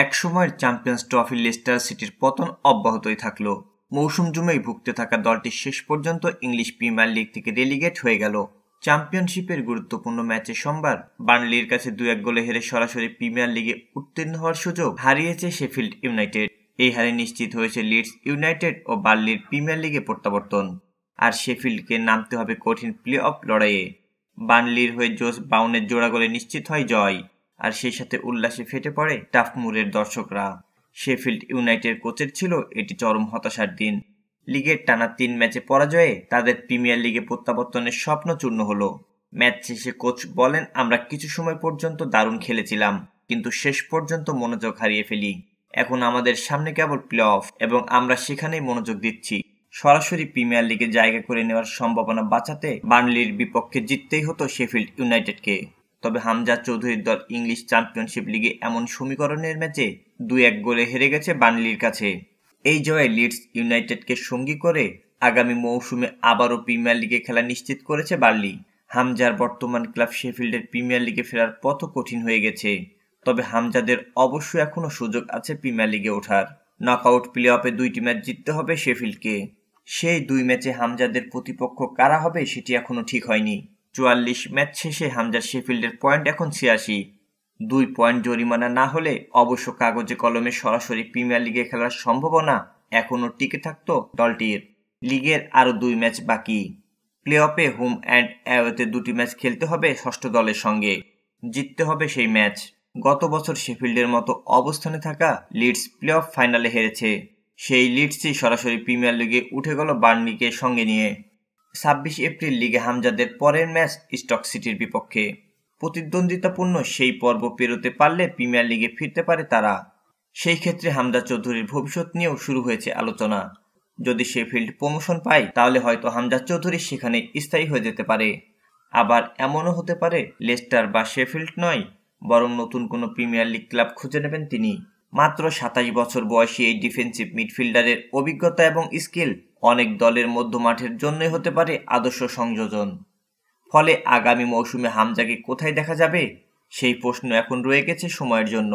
একসময়ের champions trophy Leicester সিটির পতন অব্যাহতই থাকলো। মৌসুম জুমেই ভুগতে থাকা দলটি শেষ পর্যন্ত ইংলিশ প্রিমিয়ার লিগ থেকে রেলিগেট হয়ে গেল। চ্যাম্পিয়নশিপের গুরুত্বপূর্ণ ম্যাচে সোমবার বার্নলির কাছে 2-1 গোলে হেরে সরাসরি প্রিমিয়ার লিগে উত্তীর্ণ হওয়ার সুযোগ হারিয়েছে শেফিল্ড ইউনাইটেড। এই হারে নিশ্চিত হয়েছে লিডস ইউনাইটেড ও বার্নলির প্রিমিয়ার লিগে প্রত্যাবর্তন। আর শেফিল্ডকে নামতে হবে কঠিন প্লে অফ লড়াইয়ে। বার্নলির হয়ে জোস বাউনের জোড়া গোলে নিশ্চিত হয় জয়, আর সেই সাথে উল্লাসে ফেটে পড়ে টাফমুরের দর্শকরা। শেফিল্ড ইউনাইটেড কোচের ছিল এটি চরম হতাশার দিন। লিগের টানা 3 ম্যাচে পরাজয়ে তাদের প্রিমিয়ার লিগে প্রত্যাবর্তনের স্বপ্ন চূর্ণ হলো। ম্যাচ শেষে কোচ বলেন, আমরা কিছু সময় পর্যন্ত দারুণ খেলেছিলাম, কিন্তু শেষ পর্যন্ত মনোযোগ হারিয়ে ফেলি। এখন আমাদের সামনে কেবল প্লে অফ এবং আমরা সেখানেই মনোযোগ দিচ্ছি। সরাসরি প্রিমিয়ার লিগে জায়গা করে নেওয়ার সম্ভাবনা বাঁচাতে বার্নলির বিপক্ষে জিততেই হতো শেফিল্ড ইউনাইটেডকে। তবে হামজা চৌধুরীর দল ইংলিশ চ্যাম্পিয়নশিপ লিগে এমন সমীকরণের ম্যাচে 2-1 গোলে হেরে গেছে বার্নলির কাছে। এই জয়ে লিডস ইউনাইটেডকে সঙ্গী করে আগামী মৌসুমে আবারও প্রিমিয়ার লিগে খেলা নিশ্চিত করেছে বার্নলি। হামজার বর্তমান ক্লাব শেফিল্ডের প্রিমিয়ার লিগে ফেরার পথও কঠিন হয়ে গেছে। তবে হামজাদের অবশ্য এখনও সুযোগ আছে প্রিমিয়ার লিগে ওঠার। নকআউট প্লে অফে 2টি ম্যাচ জিততে হবে শেফিল্ডকে। সেই 2 ম্যাচে হামজাদের প্রতিপক্ষ কারা হবে সেটি এখনও ঠিক হয়নি। 44 ম্যাচ শেষে হামজার শেফিল্ডের পয়েন্ট এখন 86। 2 পয়েন্ট জরিমানা না হলে অবশ্য কাগজে কলমে সরাসরি প্রিমিয়ার লিগে খেলার সম্ভাবনা এখনও টিকে থাকত দলটির। লিগের আরও 2 ম্যাচ বাকি। প্লে অফে হোম অ্যান্ড অ্যাওয়েতে 2টি ম্যাচ খেলতে হবে ষষ্ঠ দলের সঙ্গে। জিততে হবে সেই ম্যাচ। গত বছর শেফিল্ডের মতো অবস্থানে থাকা লিডস প্লে অফ ফাইনালে হেরেছে। সেই লিডসই সরাসরি প্রিমিয়ার লিগে উঠে গেল বার্নলিকে সঙ্গে নিয়ে। 26 এপ্রিল লিগে হামজাদের পরের ম্যাচ স্টক সিটির বিপক্ষে। প্রতিদ্বন্দ্বিতাপূর্ণ সেই পর্ব পেরোতে পারলে প্রিমিয়ার লিগে ফিরতে পারে তারা। সেই ক্ষেত্রে হামজা চৌধুরীর ভবিষ্যৎ নিয়েও শুরু হয়েছে আলোচনা। যদি শেফিল্ড প্রমোশন পায় তাহলে হয়তো হামজা চৌধুরী সেখানে স্থায়ী হয়ে যেতে পারে। আবার এমনও হতে পারে লেস্টার বা শেফিল্ড নয়, বরং নতুন কোনো প্রিমিয়ার লিগ ক্লাব খুঁজে নেবেন তিনি। মাত্র 27 বছর বয়সী এই ডিফেন্সিভ মিডফিল্ডারের অভিজ্ঞতা এবং স্কিল অনেক দলের মধ্যমাঠের জন্যই হতে পারে আদর্শ সংযোজন। ফলে আগামী মৌসুমে হামজাকে কোথায় দেখা যাবে সেই প্রশ্ন এখন রয়ে গেছে সময়ের জন্য।